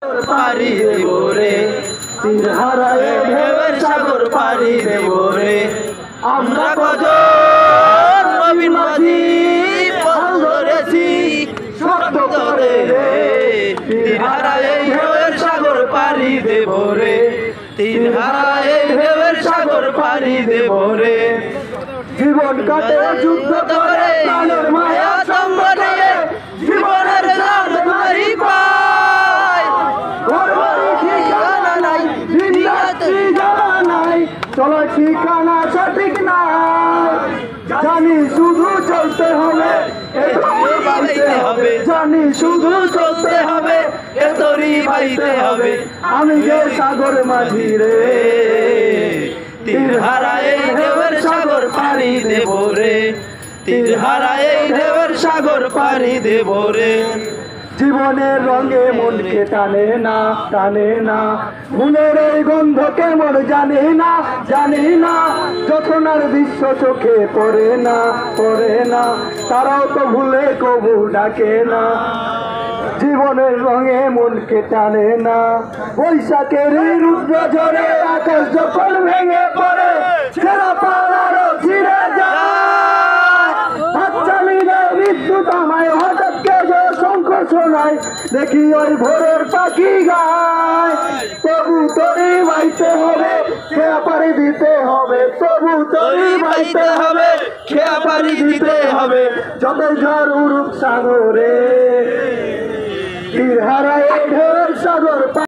পারি দেব রে, তীর হারায়ে ঢেউয়ের সাগর পারি দেব রে। আমরা কজন নবীন মাঝি পথ ধরেছি শব্দ করে রে, তীর হারায়ে ঢেউয়ের সাগর পারি দেব রে, তীর হারায়ে ঢেউয়ের সাগর পারি দেব রে। জীবন কাটে যুদ্ধ করে প্রাণের মায়া সঙ্গ নিয়ে, জীবনের জান মারি পায়। ঠিকানা নাই, দিনরাত্রি জানা নাই, চলো ঠিকানা সঠিক নাই। জানি শুধু চলতে হবে, জানি শুধু চলতে হবে, এ তরি বাইতে হবে। আমি যে সাগর মাঝি রে, তীর হারায়ে ঢেউয়ের সাগর পাড়ি দেব রে, তীর হারায়ে ঢেউয়ের সাগর পাড়ি দেব রে। জীবনের রঙে মনকে টানে না, টানে না, ফুলের এই গন্ধ কেমন জানি না, জানি না। যতনার দৃশ্য চোখে পড়ে না, পড়ে না, তারাও তো ভুলে কবু ডাকে না। জীবনের রঙে মনকে টানে না, বৈশাখের রুদ্র ঝরে আকাশ যখন ভেঙে পড়ে, ছেঁড়া পাড়ারও ছিঁড়ে যায়। বাচ্চালিরা বিদ্যুৎ আমায় হঠাৎ কেজো শঙ্খ শোনায়, দেখি ওই ভোরের পাখি গায়। তবু তরি বাইতে হবে, খেয়া পাড়ি দিতে হবে, তবু তরি বাইতে হবে, খেয়া পাড়ি দিতে হবে। যত ঝড় উড়ুক সাগরে, তীর হারায়ে ঢেউয়ের সাগর।